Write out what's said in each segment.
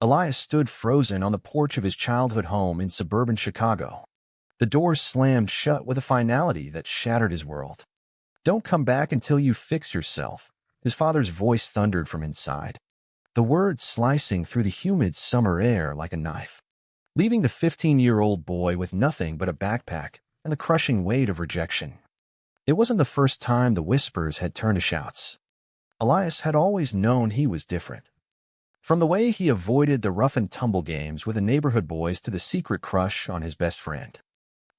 Elias stood frozen on the porch of his childhood home in suburban Chicago. The doors slammed shut with a finality that shattered his world. "Don't come back until you fix yourself," his father's voice thundered from inside, the words slicing through the humid summer air like a knife, leaving the 15-year-old boy with nothing but a backpack and the crushing weight of rejection. It wasn't the first time the whispers had turned to shouts. Elias had always known he was different. From the way he avoided the rough-and-tumble games with the neighborhood boys to the secret crush on his best friend,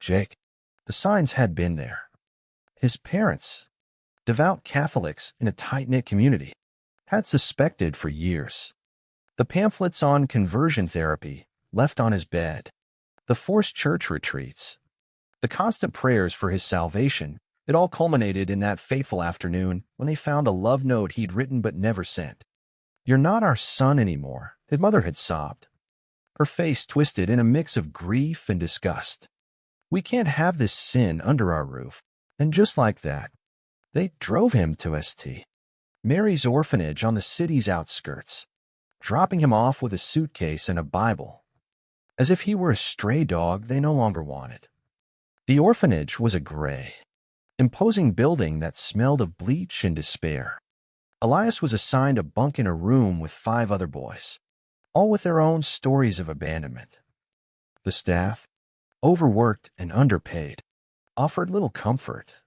Jake, the signs had been there. His parents, devout Catholics in a tight-knit community, had suspected for years. The pamphlets on conversion therapy left on his bed, the forced church retreats, the constant prayers for his salvation, it all culminated in that fateful afternoon when they found a love note he'd written but never sent. "You're not our son anymore," his mother had sobbed, her face twisted in a mix of grief and disgust. "We can't have this sin under our roof." And just like that, they drove him to St. Mary's Orphanage on the city's outskirts, dropping him off with a suitcase and a Bible, as if he were a stray dog they no longer wanted. The orphanage was a gray, imposing building that smelled of bleach and despair. Elias was assigned a bunk in a room with 5 other boys, all with their own stories of abandonment. The staff, overworked and underpaid, offered little comfort.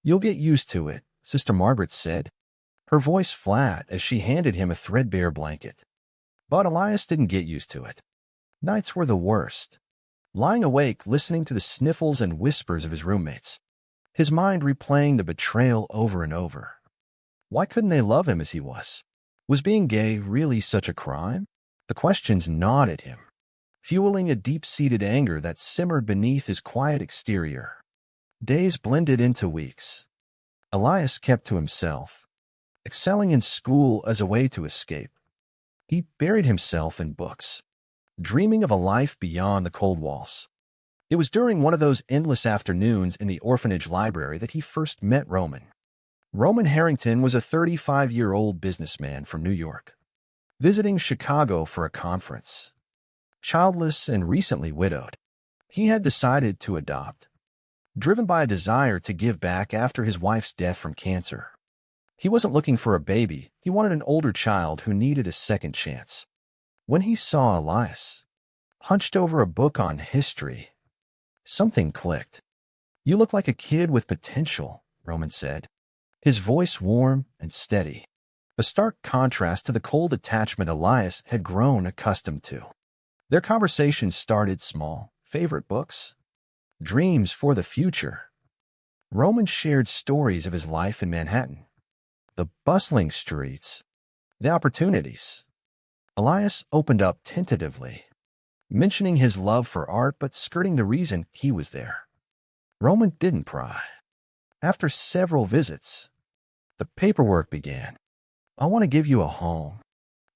"You'll get used to it," Sister Margaret said, her voice flat as she handed him a threadbare blanket. But Elias didn't get used to it. Nights were the worst, lying awake listening to the sniffles and whispers of his roommates, his mind replaying the betrayal over and over. Why couldn't they love him as he was? Was being gay really such a crime? The questions gnawed at him, fueling a deep-seated anger that simmered beneath his quiet exterior. Days blended into weeks. Elias kept to himself, excelling in school as a way to escape. He buried himself in books, dreaming of a life beyond the cold walls. It was during one of those endless afternoons in the orphanage library that he first met Roman. Roman Harrington was a 35-year-old businessman from New York, visiting Chicago for a conference. Childless and recently widowed, he had decided to adopt, driven by a desire to give back after his wife's death from cancer. He wasn't looking for a baby, he wanted an older child who needed a second chance. When he saw Elias, hunched over a book on history, something clicked. "You look like a kid with potential," Roman said, his voice warm and steady, a stark contrast to the cold attachment Elias had grown accustomed to. Their conversation started small. Favorite books? Dreams for the future. Roman shared stories of his life in Manhattan, the bustling streets, the opportunities. Elias opened up tentatively, mentioning his love for art but skirting the reason he was there. Roman didn't pry. After several visits, the paperwork began. "I want to give you a home,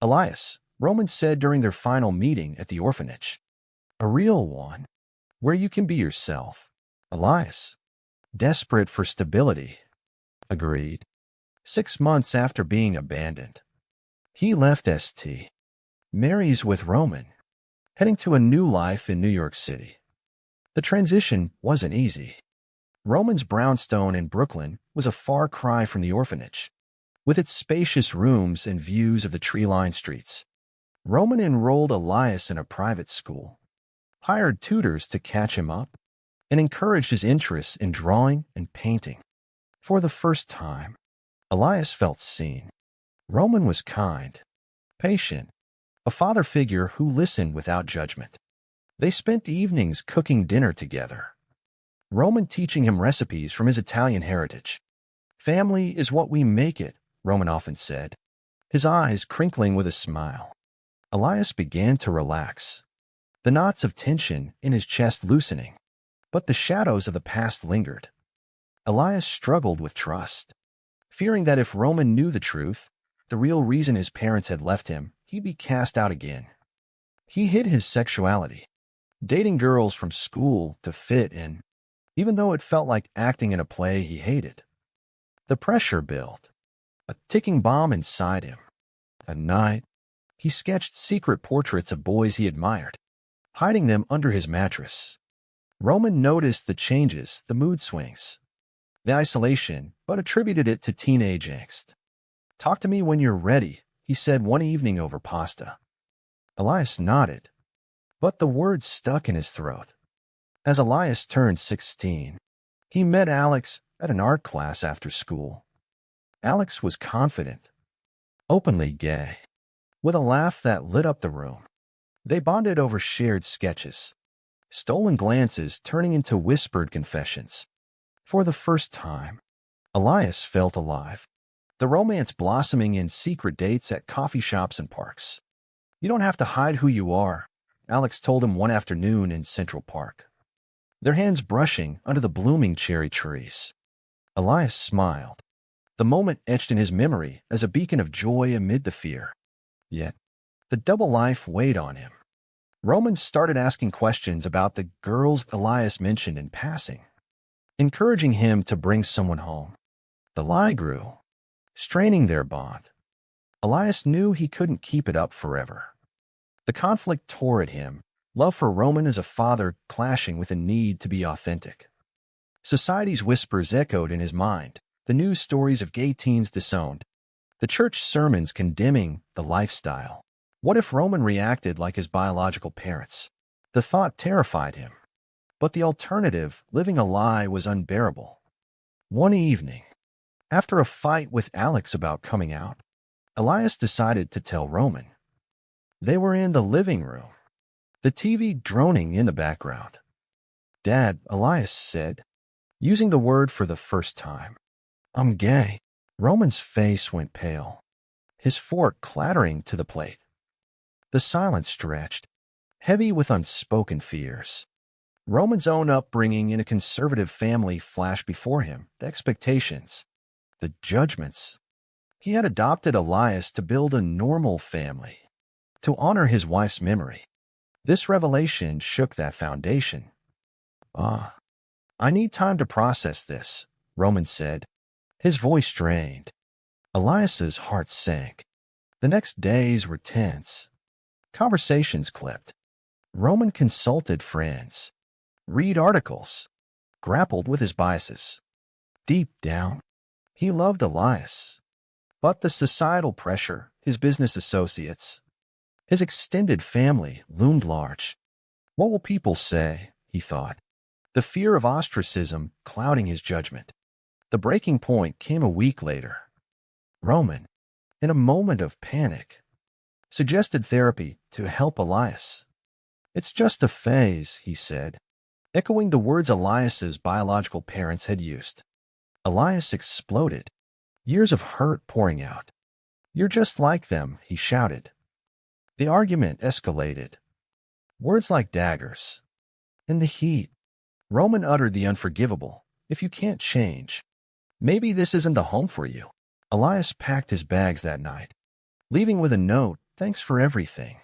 Elias," Roman said during their final meeting at the orphanage. "A real one, where you can be yourself." Elias, desperate for stability, agreed. 6 months after being abandoned, he left St. Mary's with Roman, heading to a new life in New York City. The transition wasn't easy. Roman's brownstone in Brooklyn was a far cry from the orphanage, with its spacious rooms and views of the tree-lined streets. Roman enrolled Elias in a private school, hired tutors to catch him up, and encouraged his interests in drawing and painting. For the first time, Elias felt seen. Roman was kind, patient, a father figure who listened without judgment. They spent evenings cooking dinner together, Roman teaching him recipes from his Italian heritage. "Family is what we make it," Roman often said, his eyes crinkling with a smile. Elias began to relax, the knots of tension in his chest loosening, but the shadows of the past lingered. Elias struggled with trust, fearing that if Roman knew the truth, the real reason his parents had left him, he'd be cast out again. He hid his sexuality, dating girls from school to fit in, even though it felt like acting in a play he hated. The pressure built, a ticking bomb inside him. At night, He sketched secret portraits of boys he admired, hiding them under his mattress. Roman noticed the changes, the mood swings, the isolation, but attributed it to teenage angst. "Talk to me when you're ready," he said one evening over pasta. Elias nodded, but the words stuck in his throat. As Elias turned 16, he met Alex at an art class after school. Alex was confident, openly gay, with a laugh that lit up the room. They bonded over shared sketches, stolen glances turning into whispered confessions. For the first time, Elias felt alive, the romance blossoming in secret dates at coffee shops and parks. "You don't have to hide who you are," Alex told him one afternoon in Central Park, their hands brushing under the blooming cherry trees. Elias smiled, the moment etched in his memory as a beacon of joy amid the fear. Yet, the double life weighed on him. Roman started asking questions about the girls Elias mentioned in passing, encouraging him to bring someone home. The lie grew, straining their bond. Elias knew he couldn't keep it up forever. The conflict tore at him, love for Roman as a father clashing with a need to be authentic. Society's whispers echoed in his mind, the news stories of gay teens disowned, the church sermons condemning the lifestyle. What if Roman reacted like his biological parents? The thought terrified him. But the alternative, living a lie, was unbearable. One evening, after a fight with Alex about coming out, Elias decided to tell Roman. They were in the living room, the TV droning in the background. "Dad," Elias said, using the word for the first time, "I'm gay." Roman's face went pale, his fork clattering to the plate. The silence stretched, heavy with unspoken fears. Roman's own upbringing in a conservative family flashed before him, the expectations, the judgments. He had adopted Elias to build a normal family, to honor his wife's memory. This revelation shook that foundation. I need time to process this," Roman said, his voice strained. Elias's heart sank. The next days were tense. Conversations clipped. Roman consulted friends, read articles, grappled with his biases. Deep down, he loved Elias. But the societal pressure, his business associates, his extended family loomed large. What will people say, he thought, the fear of ostracism clouding his judgment. The breaking point came a week later. Roman, in a moment of panic, suggested therapy to help Elias. "It's just a phase," he said, echoing the words Elias's biological parents had used. Elias exploded, years of hurt pouring out. "You're just like them," he shouted. The argument escalated. Words like daggers. In the heat, Roman uttered the unforgivable. "If you can't change, maybe this isn't the home for you." Elias packed his bags that night, leaving with a note, "Thanks for everything,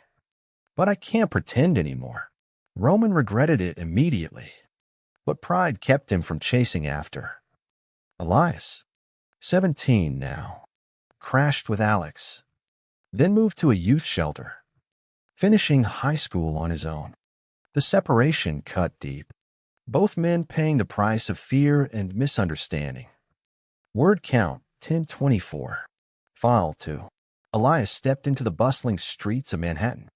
but I can't pretend anymore." Roman regretted it immediately, but pride kept him from chasing after. Elias, 17 now, crashed with Alex, then moved to a youth shelter, finishing high school on his own. The separation cut deep, both men paying the price of fear and misunderstanding. Word count 1024. File 2. Elias stepped into the bustling streets of Manhattan,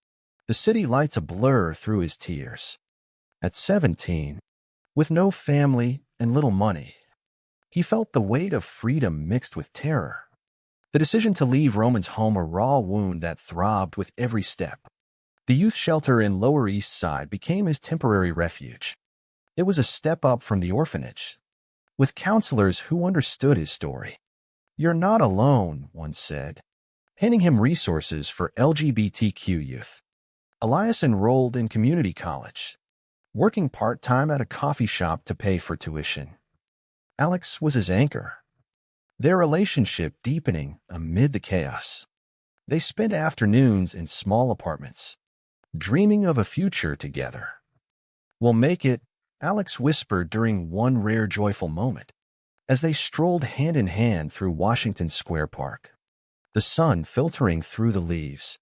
the city lights a blur through his tears. At 17, with no family and little money, he felt the weight of freedom mixed with terror. The decision to leave Roman's home a raw wound that throbbed with every step. The youth shelter in Lower East Side became his temporary refuge. It was a step up from the orphanage, with counselors who understood his story. "You're not alone," one said, handing him resources for LGBTQ youth. Elias enrolled in community college, working part-time at a coffee shop to pay for tuition. Alex was his anchor, their relationship deepening amid the chaos. They spent afternoons in small apartments, dreaming of a future together. "We'll make it," Alex whispered during one rare joyful moment, as they strolled hand in hand through Washington Square Park, the sun filtering through the leaves,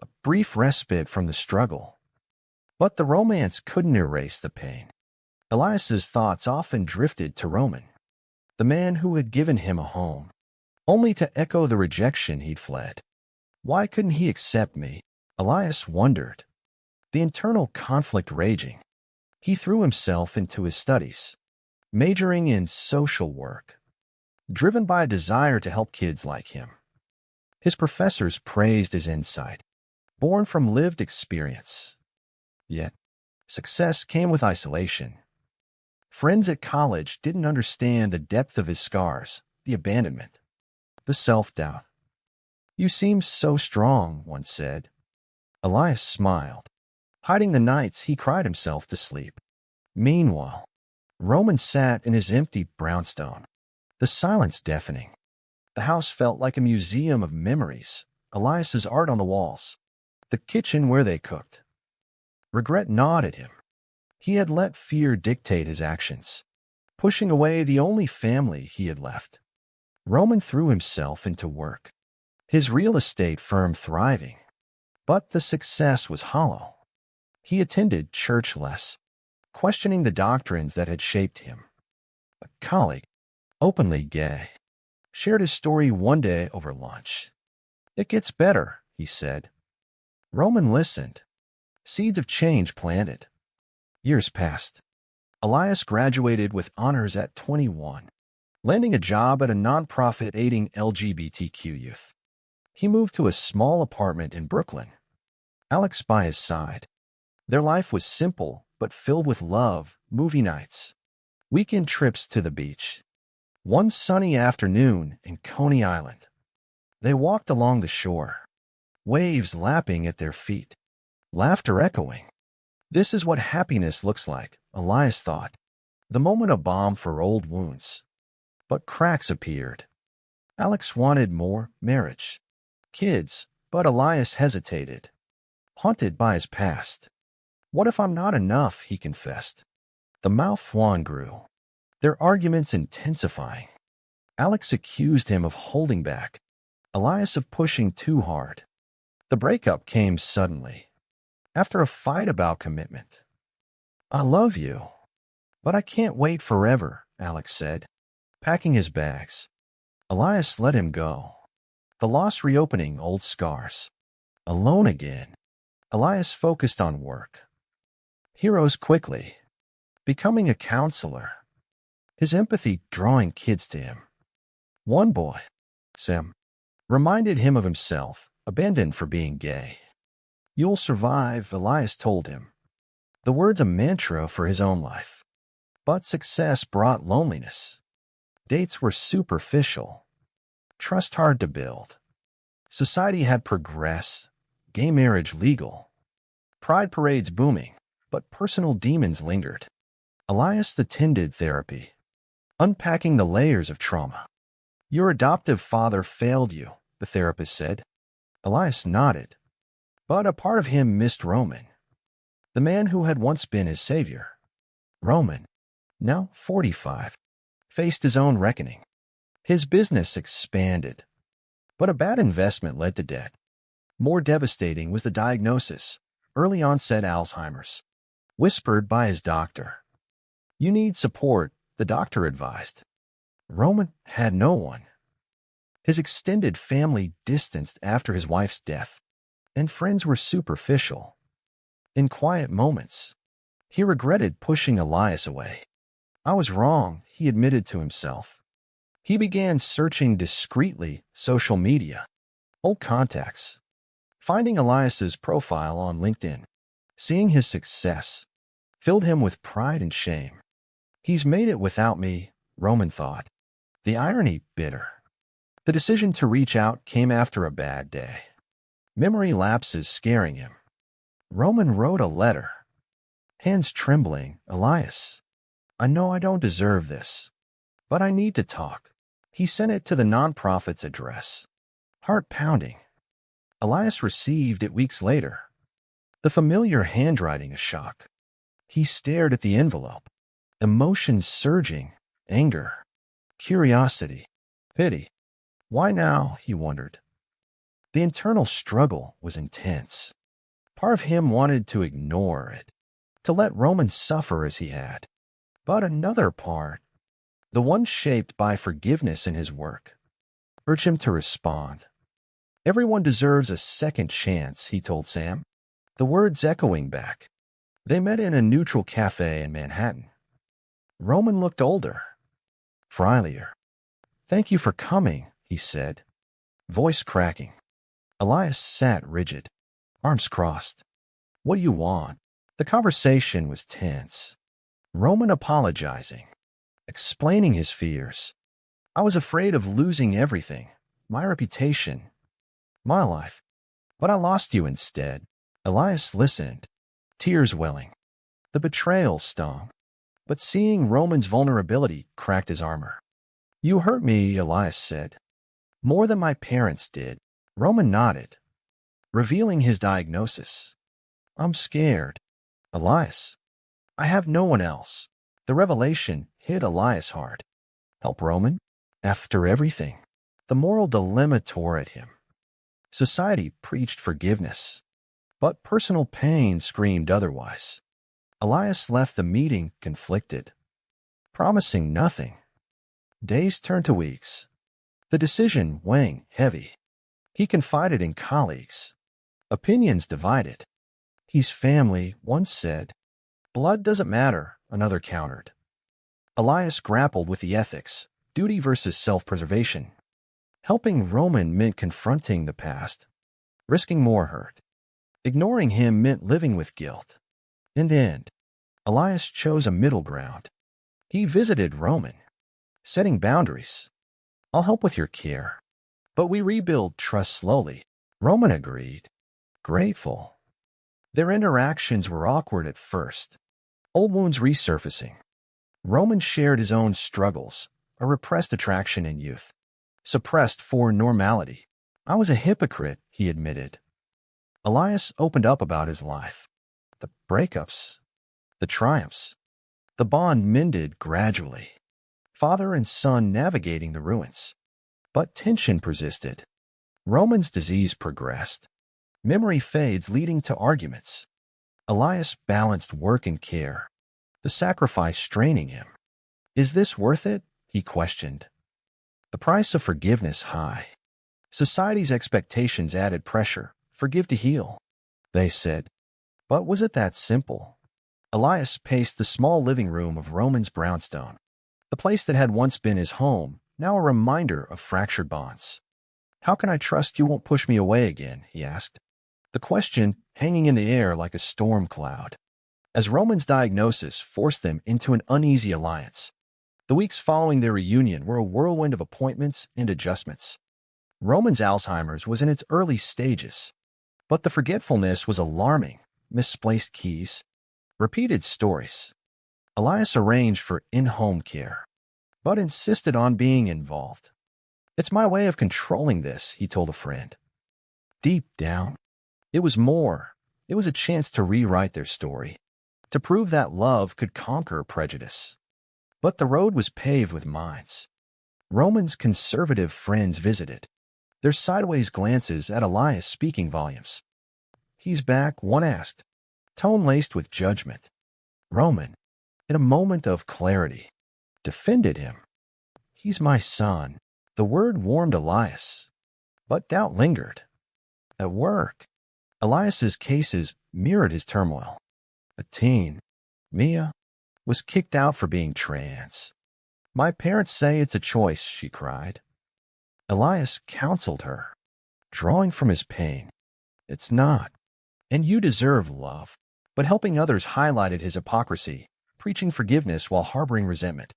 a brief respite from the struggle. But the romance couldn't erase the pain. Elias's thoughts often drifted to Roman, the man who had given him a home, only to echo the rejection he'd fled. Why couldn't he accept me? Elias wondered, the internal conflict raging. He threw himself into his studies, majoring in social work, driven by a desire to help kids like him. His professors praised his insight, born from lived experience. Yet, success came with isolation. Friends at college didn't understand the depth of his scars, the abandonment, the self-doubt. "You seem so strong," one said. Elias smiled, hiding the nights he cried himself to sleep. Meanwhile, Roman sat in his empty brownstone, the silence deafening. The house felt like a museum of memories, Elias's art on the walls, the kitchen where they cooked. Regret gnawed at him. He had let fear dictate his actions, pushing away the only family he had left. Roman threw himself into work, his real estate firm thriving. But the success was hollow. He attended church less, questioning the doctrines that had shaped him. A colleague, openly gay, shared his story one day over lunch. "It gets better," he said. Roman listened. Seeds of change planted. Years passed. Elias graduated with honors at 21, landing a job at a nonprofit aiding LGBTQ youth. He moved to a small apartment in Brooklyn, Alex by his side. Their life was simple but filled with love, movie nights, weekend trips to the beach. One sunny afternoon in Coney Island, they walked along the shore, waves lapping at their feet, laughter echoing. This is what happiness looks like, Elias thought, the moment a balm for old wounds. But cracks appeared. Alex wanted more marriage, kids, but Elias hesitated, haunted by his past. "What if I'm not enough?" he confessed. The mouth wan grew, their arguments intensifying. Alex accused him of holding back, Elias of pushing too hard. The breakup came suddenly, after a fight about commitment. "I love you, but I can't wait forever," Alex said, packing his bags. Elias let him go, the loss reopening old scars. Alone again, Elias focused on work. He rose quickly, becoming a counselor, his empathy drawing kids to him. One boy, Sam, reminded him of himself, abandoned for being gay. "You'll survive," Elias told him, the words a mantra for his own life. But success brought loneliness. Dates were superficial, trust hard to build. Society had progressed, gay marriage legal, pride parades booming, but personal demons lingered. Elias attended therapy, unpacking the layers of trauma. "Your adoptive father failed you," the therapist said. Elias nodded, but a part of him missed Roman, the man who had once been his savior. Roman, now 45, faced his own reckoning. His business expanded, but a bad investment led to debt. More devastating was the diagnosis, early onset Alzheimer's, whispered by his doctor. "You need support," the doctor advised. Roman had no one. His extended family distanced after his wife's death, and friends were superficial. In quiet moments, he regretted pushing Elias away. "I was wrong," he admitted to himself. He began searching discreetly social media, old contacts, finding Elias's profile on LinkedIn. Seeing his success filled him with pride and shame. "He's made it without me," Roman thought, the irony bitter. The decision to reach out came after a bad day, memory lapses scaring him. Roman wrote a letter, hands trembling. "Elias, I know I don't deserve this, but I need to talk." He sent it to the nonprofit's address, heart pounding. Elias received it weeks later, the familiar handwriting a shock. He stared at the envelope, emotions surging, anger, curiosity, pity. Why now, he wondered. The internal struggle was intense. Part of him wanted to ignore it, to let Roman suffer as he had. But another part, the one shaped by forgiveness in his work, urged him to respond. Everyone deserves a second chance, he told Sam, the words echoing back. They met in a neutral cafe in Manhattan. Roman looked older, frielier. Thank you for coming, he said, voice cracking. Elias sat rigid, arms crossed. What do you want? The conversation was tense. Roman apologizing, explaining his fears. I was afraid of losing everything, my reputation, my life. But I lost you instead. Elias listened, tears welling. The betrayal stung, but seeing Roman's vulnerability cracked his armor. You hurt me, Elias said. More than my parents did. Roman nodded, revealing his diagnosis. I'm scared. Elias, I have no one else. The revelation hit Elias hard. Help Roman? After everything. The moral dilemma tore at him. Society preached forgiveness, but personal pain screamed otherwise. Elias left the meeting conflicted, promising nothing. Days turned to weeks, the decision weighing heavy. He confided in colleagues. Opinions divided. His family once said, blood doesn't matter, another countered. Elias grappled with the ethics, duty versus self-preservation. Helping Roman meant confronting the past, risking more hurt. Ignoring him meant living with guilt. In the end, Elias chose a middle ground. He visited Roman, setting boundaries. I'll help with your care, but we rebuild trust slowly. Roman agreed, grateful. Their interactions were awkward at first, old wounds resurfacing. Roman shared his own struggles, a repressed attraction in youth, suppressed for normality. I was a hypocrite, he admitted. Elias opened up about his life, the breakups, the triumphs. The bond mended gradually, father and son navigating the ruins. But tension persisted. Roman's disease progressed. Memory fades, leading to arguments. Elias balanced work and care, the sacrifice straining him. Is this worth it? He questioned. The price of forgiveness high. Society's expectations added pressure. Forgive to heal, they said. But was it that simple? Elias paced the small living room of Roman's brownstone, the place that had once been his home, now a reminder of fractured bonds. How can I trust you won't push me away again? He asked, the question hanging in the air like a storm cloud. As Roman's diagnosis forced them into an uneasy alliance, the weeks following their reunion were a whirlwind of appointments and adjustments. Roman's Alzheimer's was in its early stages, but the forgetfulness was alarming. Misplaced keys, repeated stories. Elias arranged for in-home care, but insisted on being involved. It's my way of controlling this, he told a friend. Deep down, it was more. It was a chance to rewrite their story, to prove that love could conquer prejudice. But the road was paved with mines. Roman's conservative friends visited, their sideways glances at Elias speaking volumes. He's back, one asked, tone laced with judgment. Roman, in a moment of clarity, defended him. He's my son. The word warmed Elias, but doubt lingered. At work, Elias's cases mirrored his turmoil. A teen, Mia, was kicked out for being trans. My parents say it's a choice, she cried. Elias counseled her, drawing from his pain. It's not. And you deserve love. But helping others highlighted his hypocrisy, preaching forgiveness while harboring resentment.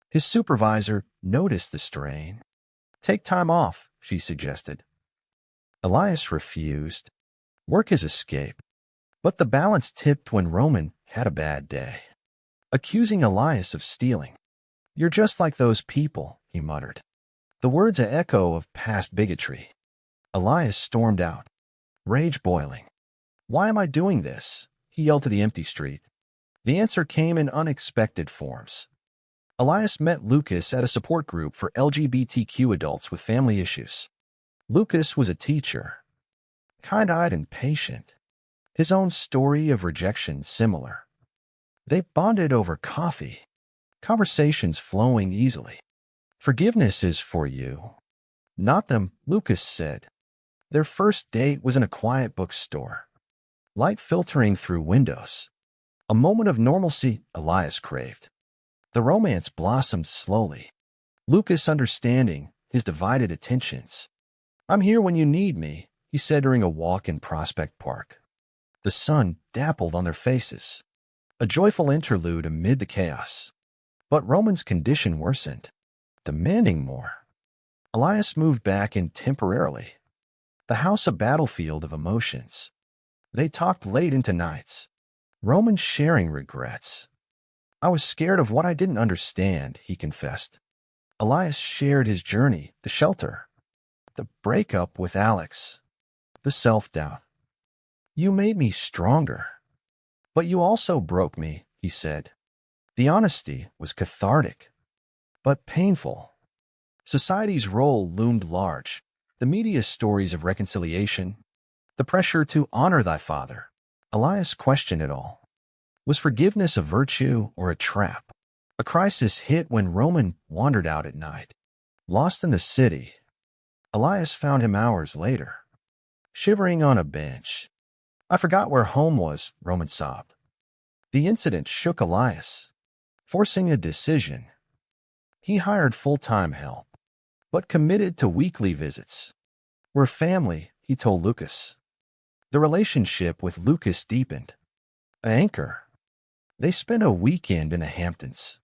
His supervisor noticed the strain. Take time off, she suggested. Elias refused. Work his escape. But the balance tipped when Roman had a bad day, accusing Elias of stealing. You're just like those people, he muttered. The words an echo of past bigotry. Elias stormed out, rage boiling. Why am I doing this? He yelled to the empty street. The answer came in unexpected forms. Elias met Lucas at a support group for LGBTQ adults with family issues. Lucas was a teacher, kind-eyed and patient. His own story of rejection similar. They bonded over coffee, conversations flowing easily. Forgiveness is for you, not them, Lucas said. Their first date was in a quiet bookstore. Light filtering through windows. A moment of normalcy Elias craved. The romance blossomed slowly. Lucas understanding his divided attentions. "I'm here when you need me," he said during a walk in Prospect Park. The sun dappled on their faces. A joyful interlude amid the chaos. But Roman's condition worsened, demanding more. Elias moved back in temporarily. The house a battlefield of emotions. They talked late into nights. Roman sharing regrets. "I was scared of what I didn't understand," he confessed. Elias shared his journey, the shelter, the breakup with Alex, the self-doubt. "You made me stronger. But you also broke me," he said. The honesty was cathartic, but painful. Society's role loomed large. The media's stories of reconciliation, the pressure to honor thy father. Elias questioned it all. Was forgiveness a virtue or a trap? A crisis hit when Roman wandered out at night. Lost in the city, Elias found him hours later, shivering on a bench. "I forgot where home was," Roman sobbed. The incident shook Elias, forcing a decision. He hired full-time help, but committed to weekly visits. "We're family," he told Lucas. The relationship with Lucas deepened. An anchor. They spent a weekend in the Hamptons,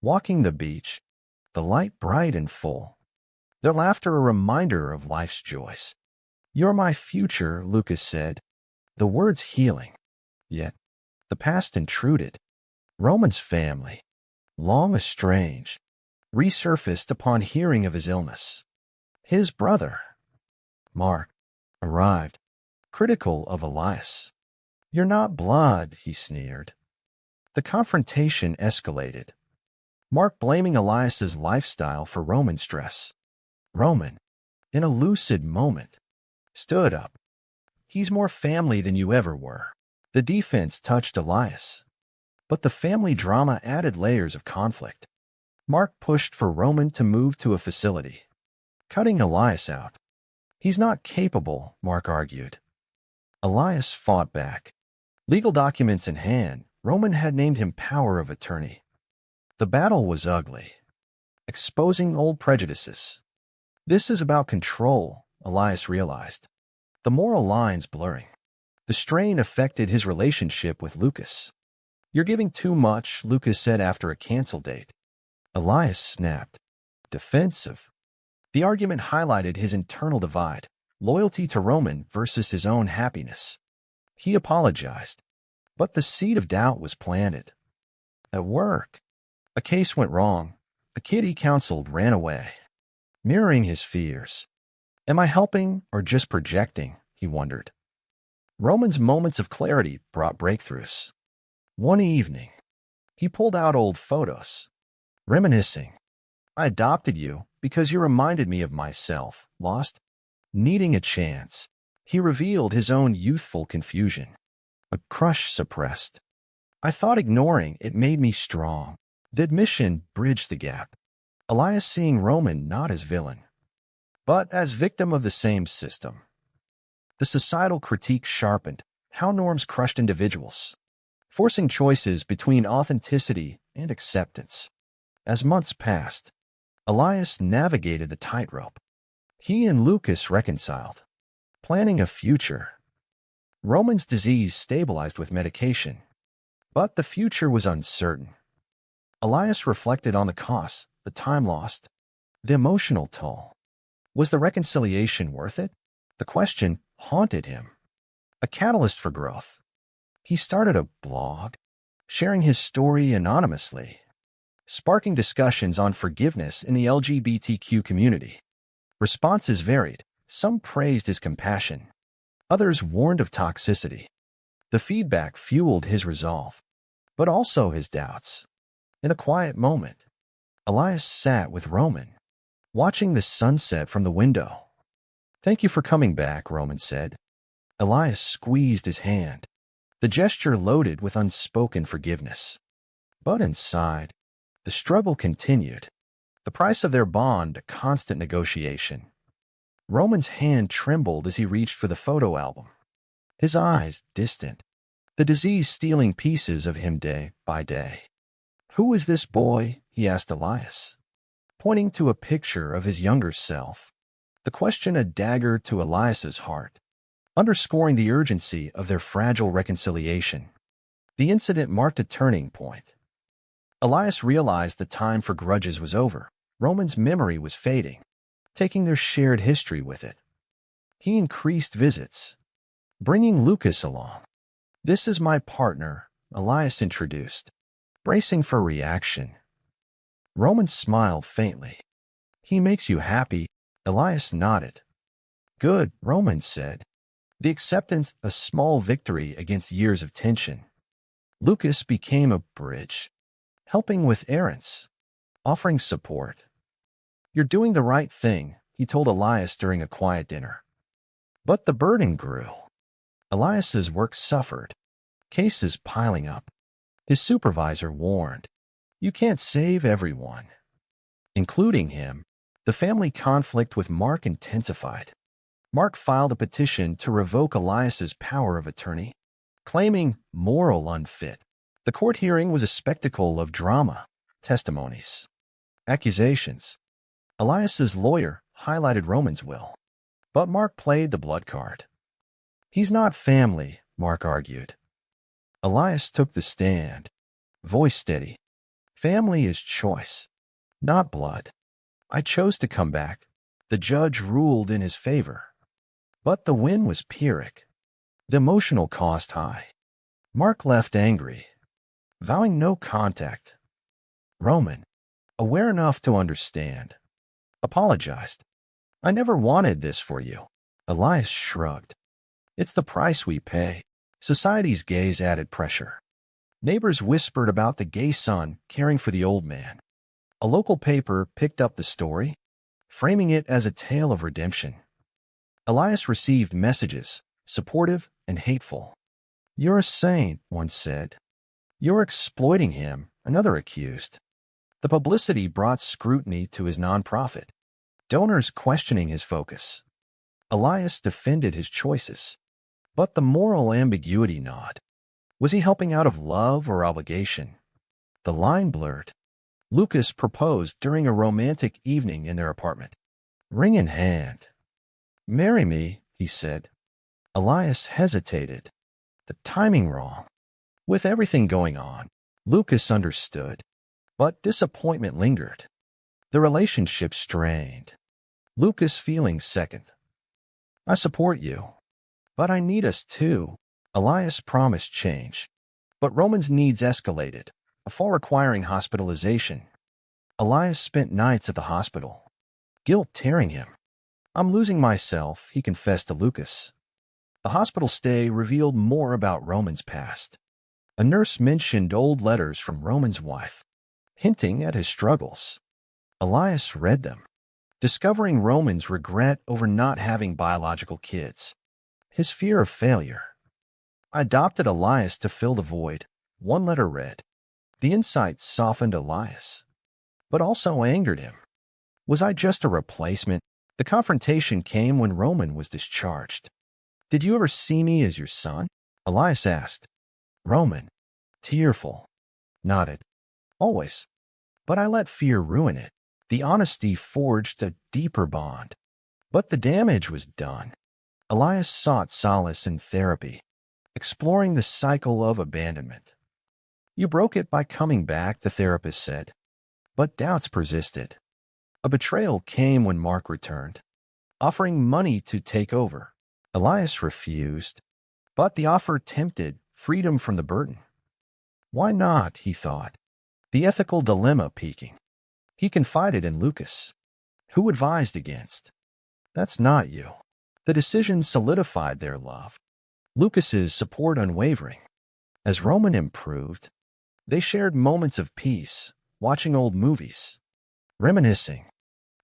walking the beach, the light bright and full. Their laughter a reminder of life's joys. "You're my future," Lucas said, the words healing. Yet, the past intruded. Roman's family, long estranged, resurfaced upon hearing of his illness. His brother, Mark, arrived, critical of Elias. "You're not blood," he sneered. The confrontation escalated. Mark blaming Elias's lifestyle for Roman's stress. Roman, in a lucid moment, stood up. "He's more family than you ever were." The defense touched Elias, but the family drama added layers of conflict. Mark pushed for Roman to move to a facility, cutting Elias out. "He's not capable," Mark argued. Elias fought back. Legal documents in hand, Roman had named him power of attorney. The battle was ugly, exposing old prejudices. This is about control, Elias realized. The moral lines blurring. The strain affected his relationship with Lucas. "You're giving too much," Lucas said after a cancel date. Elias snapped, defensive. The argument highlighted his internal divide, loyalty to Roman versus his own happiness. He apologized, but the seed of doubt was planted. At work, a case went wrong. A kid he counseled ran away, mirroring his fears. "Am I helping or just projecting?" he wondered. Roman's moments of clarity brought breakthroughs. One evening, he pulled out old photos, reminiscing. "I adopted you because you reminded me of myself, lost, needing a chance." He revealed his own youthful confusion, a crush suppressed. "I thought ignoring it made me strong." The admission bridged the gap. Elias seeing Roman not as villain, but as victim of the same system. The societal critique sharpened how norms crushed individuals, forcing choices between authenticity and acceptance. As months passed, Elias navigated the tightrope. He and Lucas reconciled, planning a future. Roman's disease stabilized with medication, but the future was uncertain. Elias reflected on the costs, the time lost, the emotional toll. Was the reconciliation worth it? The question haunted him. A catalyst for growth. He started a blog, sharing his story anonymously, sparking discussions on forgiveness in the LGBTQ community. Responses varied. Some praised his compassion. Others warned of toxicity. The feedback fueled his resolve, but also his doubts. In a quiet moment, Elias sat with Roman, watching the sunset from the window. "Thank you for coming back," Roman said. Elias squeezed his hand, the gesture loaded with unspoken forgiveness. But inside, the struggle continued. The price of their bond, a constant negotiation. Roman's hand trembled as he reached for the photo album, his eyes distant, the disease stealing pieces of him day by day. "Who is this boy?" he asked Elias, pointing to a picture of his younger self, the question a dagger to Elias's heart, underscoring the urgency of their fragile reconciliation. The incident marked a turning point. Elias realized the time for grudges was over. Roman's memory was fading, taking their shared history with it. He increased visits, bringing Lucas along. "This is my partner," Elias introduced, bracing for reaction. Roman smiled faintly. "He makes you happy?" Elias nodded. "Good," Roman said. The acceptance, a small victory against years of tension. Lucas became a bridge, helping with errands, offering support. "You're doing the right thing," he told Elias during a quiet dinner. But the burden grew. Elias's work suffered, cases piling up. His supervisor warned, "You can't save everyone," including him. The family conflict with Mark intensified. Mark filed a petition to revoke Elias's power of attorney, claiming moral unfit. The court hearing was a spectacle of drama, testimonies, accusations. Elias's lawyer highlighted Roman's will, but Mark played the blood card. "He's not family," Mark argued. Elias took the stand, voice steady. "Family is choice, not blood. I chose to come back." The judge ruled in his favor. But the win was Pyrrhic, the emotional cost high. Mark left angry, vowing no contact. Roman, aware enough to understand, apologized. "I never wanted this for you." Elias shrugged. "It's the price we pay." Society's gaze added pressure. Neighbors whispered about the gay son caring for the old man. A local paper picked up the story, framing it as a tale of redemption. Elias received messages, supportive and hateful. "You're a saint," one said. "You're exploiting him," another accused. The publicity brought scrutiny to his nonprofit, donors questioning his focus. Elias defended his choices, but the moral ambiguity gnawed. Was he helping out of love or obligation? The line blurred. Lucas proposed during a romantic evening in their apartment, ring in hand. "Marry me," he said. Elias hesitated. The timing wrong. With everything going on, Lucas understood, but disappointment lingered. The relationship strained. Lucas feeling second. "I support you, but I need us too." Elias promised change, but Roman's needs escalated, a fall requiring hospitalization. Elias spent nights at the hospital, guilt tearing him. "I'm losing myself," he confessed to Lucas. The hospital stay revealed more about Roman's past. A nurse mentioned old letters from Roman's wife, hinting at his struggles. Elias read them, discovering Roman's regret over not having biological kids, his fear of failure. "I adopted Elias to fill the void," one letter read. The insight softened Elias, but also angered him. Was I just a replacement? The confrontation came when Roman was discharged. "Did you ever see me as your son?" Elias asked. Roman, tearful, nodded. "Always. But I let fear ruin it." The honesty forged a deeper bond. But the damage was done. Elias sought solace in therapy, exploring the cycle of abandonment. "You broke it by coming back," the therapist said. But doubts persisted. A betrayal came when Mark returned, offering money to take over. Elias refused, but the offer tempted freedom from the burden. Why not, he thought, the ethical dilemma peaking. He confided in Lucas, who advised against. "That's not you." The decision solidified their love, Lucas's support unwavering. As Roman improved, they shared moments of peace, watching old movies, reminiscing.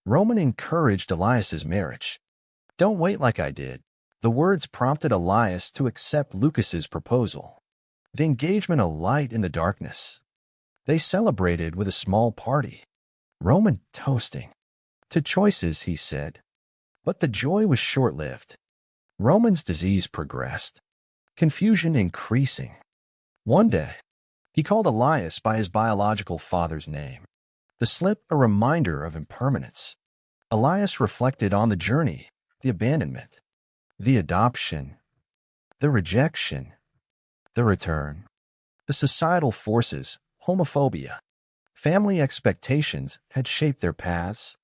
Roman encouraged Elias's marriage. "Don't wait like I did. The words prompted Elias to accept Lucas's proposal. The engagement a light in the darkness. They celebrated with a small party. Roman toasting. To choices, he said. But the joy was short-lived. Roman's disease progressed, confusion increasing. One day, he called Elias by his biological father's name. The slip a reminder of impermanence. Elias reflected on the journey, the abandonment, the adoption, the rejection, the return, the societal forces, homophobia, family expectations had shaped their paths,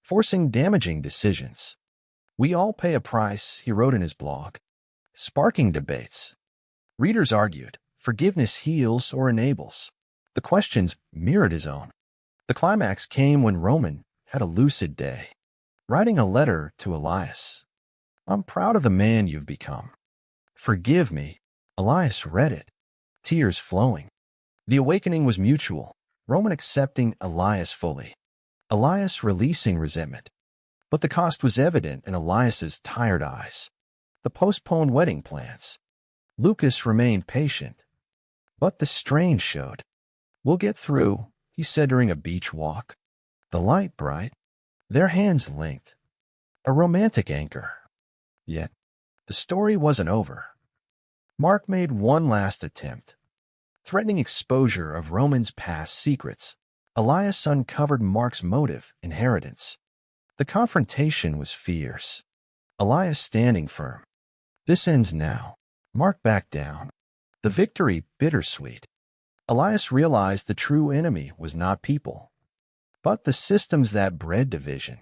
forcing damaging decisions. We all pay a price, he wrote in his blog, sparking debates. Readers argued, forgiveness heals or enables. The questions mirrored his own. The climax came when Roman had a lucid day, writing a letter to Elias. I'm proud of the man you've become. Forgive me. Elias read it, tears flowing. The awakening was mutual, Roman accepting Elias fully, Elias releasing resentment. But the cost was evident in Elias's tired eyes. The postponed wedding plans. Lucas remained patient, but the strain showed. We'll get through, he said during a beach walk. The light bright, their hands linked. A romantic anchor. Yet, the story wasn't over. Mark made one last attempt. Threatening exposure of Roman's past secrets, Elias uncovered Mark's motive, inheritance. The confrontation was fierce. Elias standing firm. This ends now. Mark backed down. The victory bittersweet. Elias realized the true enemy was not people, but the systems that bred division.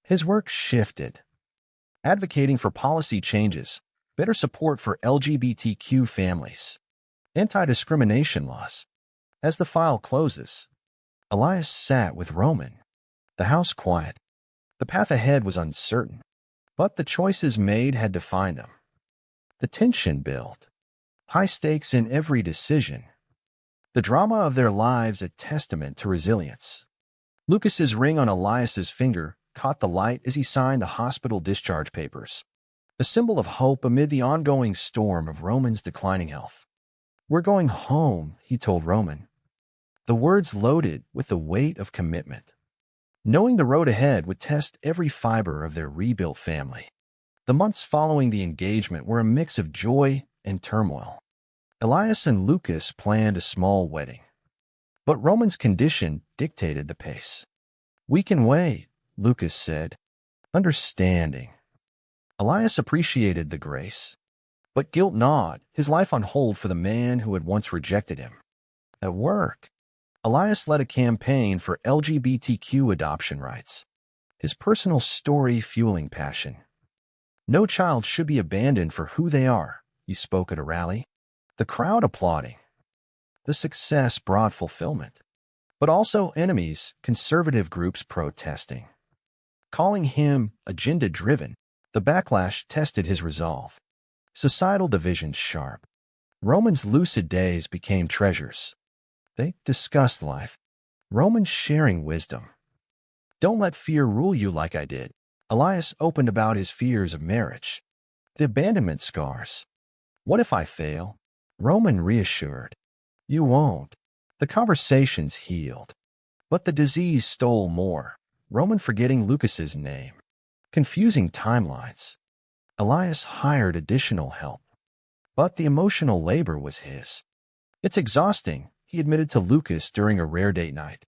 His work shifted, advocating for policy changes, better support for LGBTQ families, anti-discrimination laws. As the file closes, Elias sat with Roman, the house quiet. The path ahead was uncertain, but the choices made had defined them. The tension built, high stakes in every decision. The drama of their lives a testament to resilience. Lucas's ring on Elias's finger caught the light as he signed the hospital discharge papers, a symbol of hope amid the ongoing storm of Roman's declining health. We're going home, he told Roman, the words loaded with the weight of commitment. Knowing the road ahead would test every fiber of their rebuilt family. The months following the engagement were a mix of joy and turmoil. Elias and Lucas planned a small wedding, but Roman's condition dictated the pace. We can wait, Lucas said, understanding. Elias appreciated the grace, but guilt gnawed, his life on hold for the man who had once rejected him. At work, Elias led a campaign for LGBTQ adoption rights, his personal story fueling passion. No child should be abandoned for who they are, he spoke at a rally, the crowd applauding. The success brought fulfillment, but also enemies, conservative groups protesting. Calling him agenda-driven, the backlash tested his resolve. Societal divisions sharp. Roman's lucid days became treasures. They discussed life, Roman sharing wisdom. Don't let fear rule you like I did. Elias opened about his fears of marriage, the abandonment scars. What if I fail? Roman reassured. You won't. The conversations healed. But the disease stole more, Roman forgetting Lucas's name. Confusing timelines. Elias hired additional help. But the emotional labor was his. It's exhausting, he admitted to Lucas during a rare date night.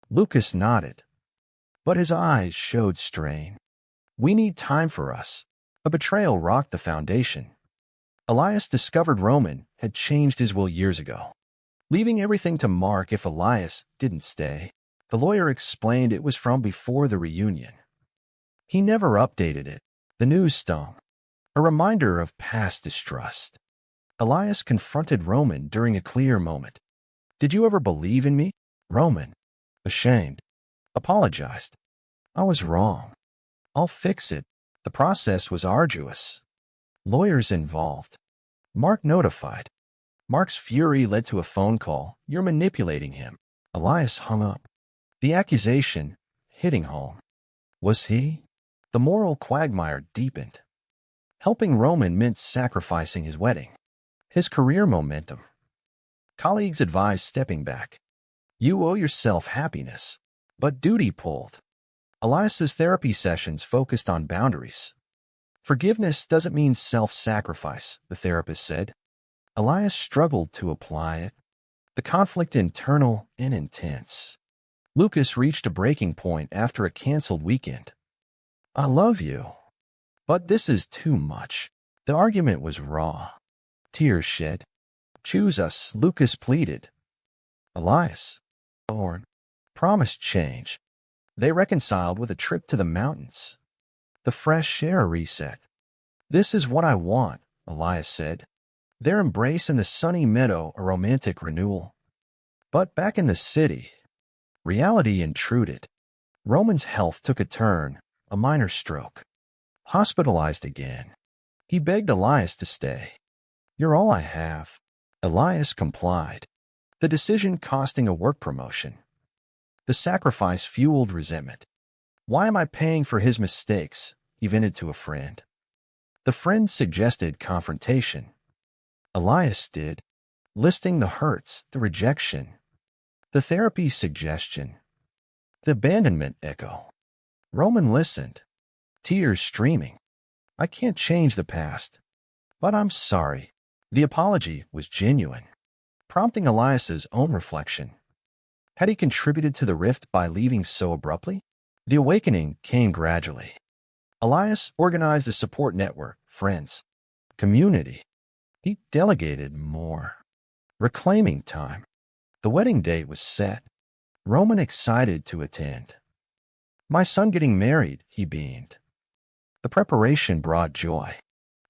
Lucas nodded, but his eyes showed strain. We need time for us. A betrayal rocked the foundation. Elias discovered Roman had changed his will years ago, leaving everything to Mark if Elias didn't stay. The lawyer explained it was from before the reunion. He never updated it. The news stung, a reminder of past distrust. Elias confronted Roman during a clear moment. Did you ever believe in me? Roman, ashamed, apologized. I was wrong. I'll fix it. The process was arduous. Lawyers involved. Mark notified. Mark's fury led to a phone call. You're manipulating him. Elias hung up. The accusation, hitting home. Was he? The moral quagmire deepened. Helping Roman meant sacrificing his wedding, his career momentum. Colleagues advised stepping back. You owe yourself happiness. But duty pulled. Elias's therapy sessions focused on boundaries. Forgiveness doesn't mean self-sacrifice, the therapist said. Elias struggled to apply it. The conflict internal and intense. Lucas reached a breaking point after a canceled weekend. I love you, but this is too much. The argument was raw. Tears shed. Choose us, Lucas pleaded. Elias, torn, promised change. They reconciled with a trip to the mountains. The fresh air reset. This is what I want, Elias said. Their embrace in the sunny meadow a romantic renewal. But back in the city, reality intruded. Roman's health took a turn, a minor stroke. Hospitalized again. He begged Elias to stay. You're all I have. Elias complied. The decision costing a work promotion. The sacrifice fueled resentment. Why am I paying for his mistakes? He vented to a friend. The friend suggested confrontation. Elias did, listing the hurts, the rejection, the therapy suggestion, the abandonment echo. Roman listened, tears streaming. I can't change the past, but I'm sorry. The apology was genuine, prompting Elias's own reflection. Had he contributed to the rift by leaving so abruptly? The awakening came gradually. Elias organized a support network, friends, community. He delegated more, reclaiming time. The wedding date was set. Roman excited to attend. My son getting married, he beamed. The preparation brought joy,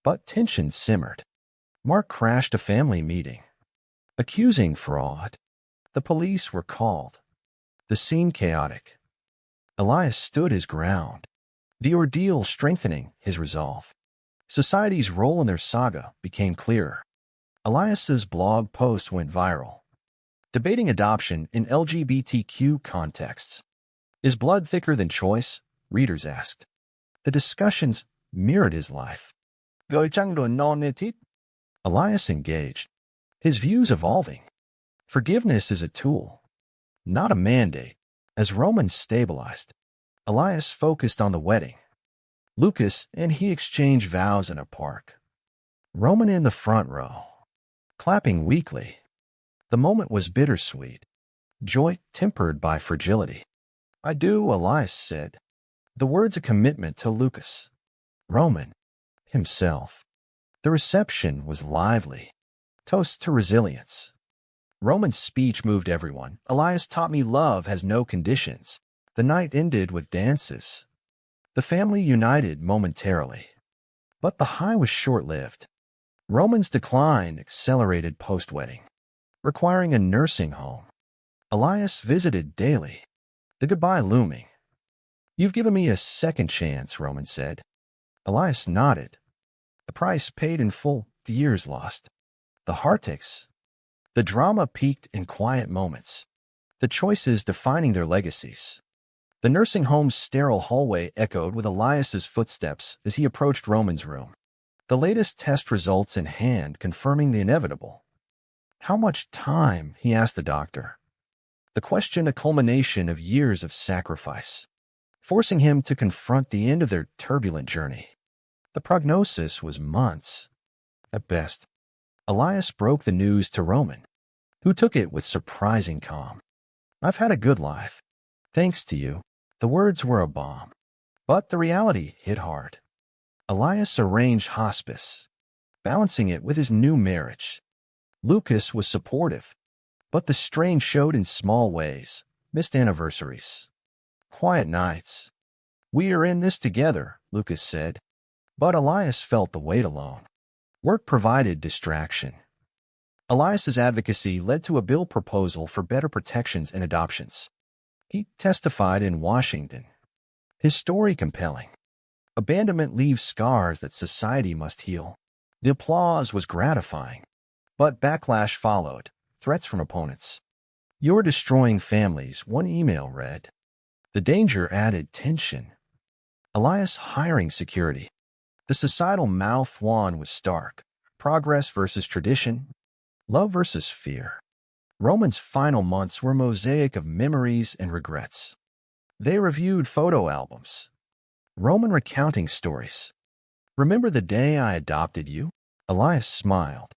but tension simmered. Mark crashed a family meeting, accusing fraud. The police were called. The scene chaotic. Elias stood his ground, the ordeal strengthening his resolve. Society's role in their saga became clearer. Elias's blog post went viral, debating adoption in LGBTQ contexts. Is blood thicker than choice? Readers asked. The discussions mirrored his life. Elias engaged, his views evolving. Forgiveness is a tool, not a mandate. As Roman stabilized, Elias focused on the wedding. Lucas and he exchanged vows in a park. Roman in the front row, clapping weakly. The moment was bittersweet, joy tempered by fragility. I do, Elias said. The words a commitment to Lucas. Roman, himself. The reception was lively. Toast to resilience. Roman's speech moved everyone. Elias taught me love has no conditions. The night ended with dances. The family united momentarily. But the high was short-lived. Roman's decline accelerated post-wedding, requiring a nursing home. Elias visited daily, the goodbye looming. You've given me a second chance, Roman said. Elias nodded. The price paid in full, the years lost. The heartaches. The drama peaked in quiet moments, the choices defining their legacies. The nursing home's sterile hallway echoed with Elias's footsteps as he approached Roman's room. The latest test results in hand confirming the inevitable. How much time? He asked the doctor. The question a culmination of years of sacrifice, forcing him to confront the end of their turbulent journey. The prognosis was months, at best. Elias broke the news to Roman, who took it with surprising calm. I've had a good life, thanks to you. The words were a balm, but the reality hit hard. Elias arranged hospice, balancing it with his new marriage. Lucas was supportive, but the strain showed in small ways, missed anniversaries, quiet nights. We are in this together, Lucas said, but Elias felt the weight alone. Work provided distraction. Elias's advocacy led to a bill proposal for better protections in adoptions. He testified in Washington. His story compelling. Abandonment leaves scars that society must heal. The applause was gratifying, but backlash followed, threats from opponents. You're destroying families, one email read. The danger added tension. Elias hiring security. The societal mouth-on was stark. Progress versus tradition, love versus fear. Roman's final months were a mosaic of memories and regrets. They reviewed photo albums. Roman recounting stories. Remember the day I adopted you? Elias smiled.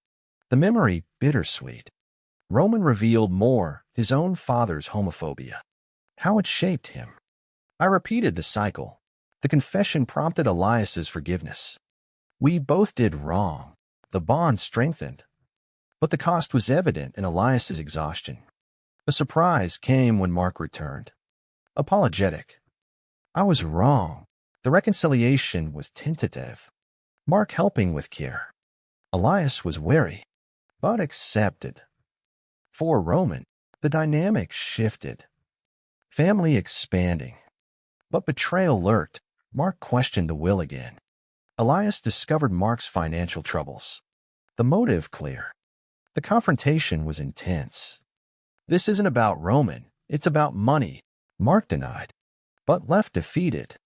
The memory bittersweet. Roman revealed more, his own father's homophobia. How it shaped him. I repeated the cycle. The confession prompted Elias's forgiveness. We both did wrong. The bond strengthened. But the cost was evident in Elias's exhaustion. A surprise came when Mark returned. Apologetic. I was wrong. The reconciliation was tentative. Mark helping with care. Elias was wary, but accepted. For Roman, the dynamic shifted. Family expanding. But betrayal lurked. Mark questioned the will again. Elias discovered Mark's financial troubles. The motive clear. The confrontation was intense. This isn't about Roman, it's about money, Mark denied, but left defeated.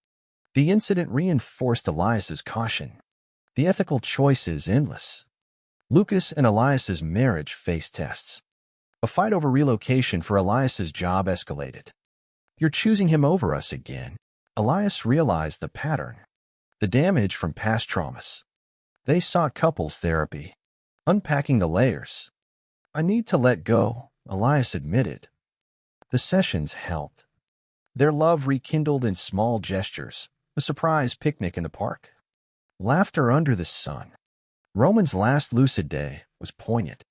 The incident reinforced Elias's caution. The ethical choice is endless. Lucas and Elias's marriage faced tests. A fight over relocation for Elias's job escalated. You're choosing him over us again. Elias realized the pattern. The damage from past traumas. They sought couples therapy. Unpacking the layers. I need to let go, Elias admitted. The sessions helped. Their love rekindled in small gestures. A surprise picnic in the park. Laughter under the sun. Roman's last lucid day was poignant.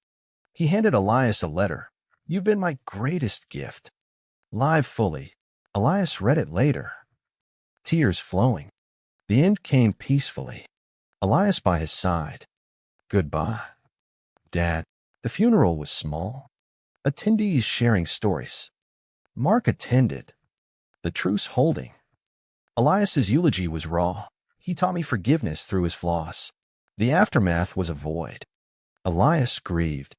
He handed Elias a letter. You've been my greatest gift. Live fully. Elias read it later. Tears flowing. The end came peacefully. Elias by his side. Goodbye. Dad. The funeral was small. Attendees sharing stories. Mark attended. The truce holding. Elias's eulogy was raw. He taught me forgiveness through his flaws. The aftermath was a void. Elias grieved,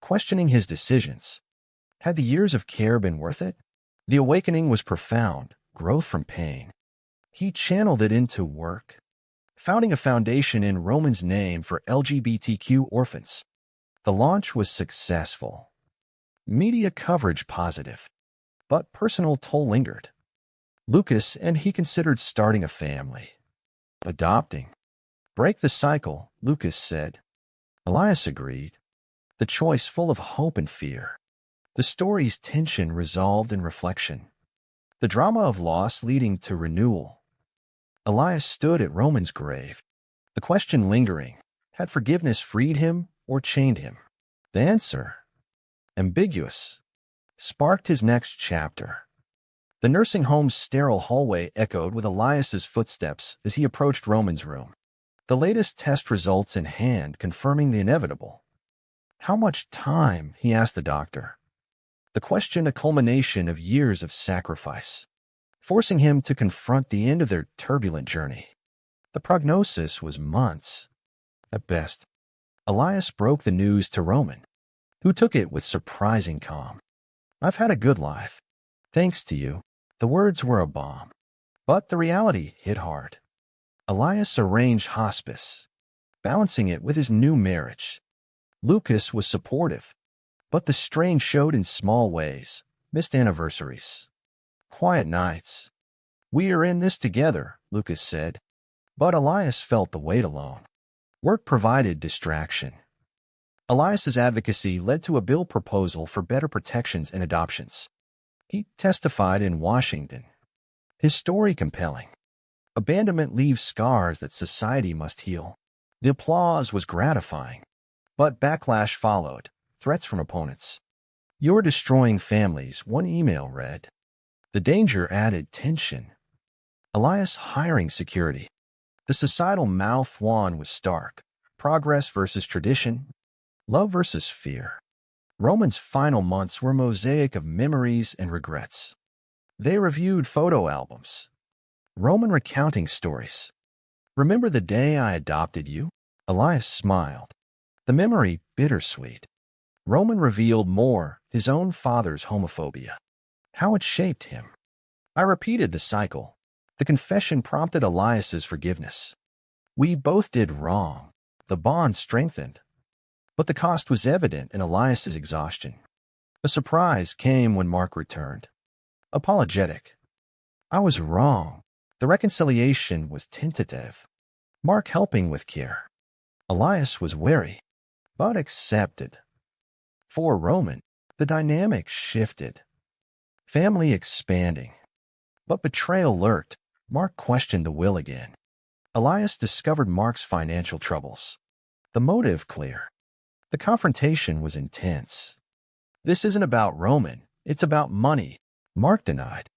questioning his decisions. Had the years of care been worth it? The awakening was profound, growth from pain. He channeled it into work, founding a foundation in Roman's name for LGBTQ orphans. The launch was successful. Media coverage positive, but personal toll lingered. Lucas and he considered starting a family. Adopting. Break the cycle, Lucas said. Elias agreed. The choice full of hope and fear. The story's tension resolved in reflection. The drama of loss leading to renewal. Elias stood at Roman's grave. The question lingering, had forgiveness freed him or chained him? The answer, ambiguous, sparked his next chapter. The nursing home's sterile hallway echoed with Elias's footsteps as he approached Roman's room. The latest test results in hand confirming the inevitable. How much time? He asked the doctor. The question a culmination of years of sacrifice, forcing him to confront the end of their turbulent journey. The prognosis was months, at best. Elias broke the news to Roman, who took it with surprising calm. I've had a good life. Thanks to you. The words were a balm, but the reality hit hard. Elias arranged hospice, balancing it with his new marriage. Lucas was supportive, but the strain showed in small ways, missed anniversaries, quiet nights. We are in this together, Lucas said, but Elias felt the weight alone. Work provided distraction. Elias's advocacy led to a bill proposal for better protections in adoptions. He testified in Washington. His story compelling. Abandonment leaves scars that society must heal. The applause was gratifying, but backlash followed, threats from opponents. You're destroying families, one email read. The danger added tension. Elias hiring security. The societal mouth-on was stark. Progress versus tradition, love versus fear. Roman's final months were a mosaic of memories and regrets. They reviewed photo albums. Roman recounting stories. Remember the day I adopted you? Elias smiled. The memory bittersweet. Roman revealed more, his own father's homophobia. How it shaped him. I repeated the cycle. The confession prompted Elias's forgiveness. We both did wrong. The bond strengthened. But the cost was evident in Elias's exhaustion. A surprise came when Mark returned. Apologetic. I was wrong. The reconciliation was tentative. Mark helping with care. Elias was wary, but accepted. For Roman, the dynamic shifted. Family expanding. But betrayal lurked. Mark questioned the will again. Elias discovered Mark's financial troubles. The motive clear. The confrontation was intense. This isn't about Roman, it's about money, Mark denied,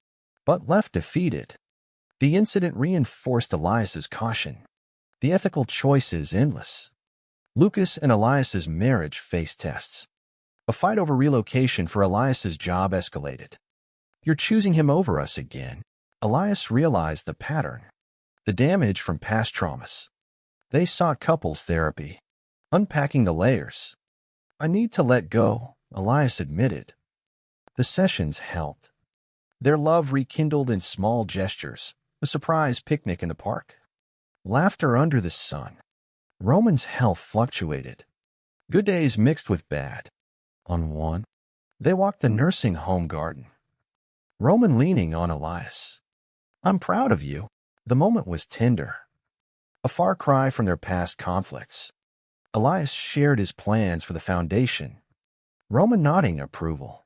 but left defeated. The incident reinforced Elias's caution. The ethical choice is endless. Lucas and Elias's marriage faced tests. A fight over relocation for Elias's job escalated. You're choosing him over us again. Elias realized the pattern. The damage from past traumas. They sought couples therapy, unpacking the layers. I need to let go, Elias admitted. The sessions helped. Their love rekindled in small gestures, a surprise picnic in the park. Laughter under the sun. Roman's health fluctuated. Good days mixed with bad. On one, they walked the nursing home garden. Roman leaning on Elias. I'm proud of you. The moment was tender. A far cry from their past conflicts. Elias shared his plans for the foundation. Roman nodding approval.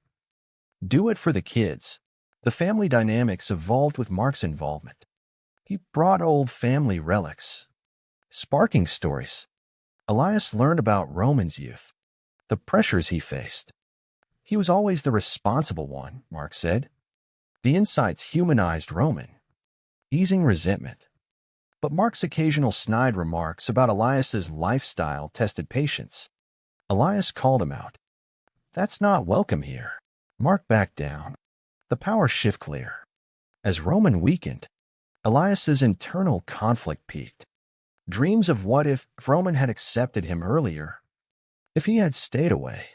Do it for the kids. The family dynamics evolved with Mark's involvement. He brought old family relics. Sparking stories. Elias learned about Roman's youth, the pressures he faced. He was always the responsible one, Mark said. The insights humanized Roman, easing resentment. But Mark's occasional snide remarks about Elias's lifestyle tested patience. Elias called him out. That's not welcome here. Mark backed down. The power shift clear. As Roman weakened, Elias's internal conflict peaked. Dreams of what if Roman had accepted him earlier, if he had stayed away.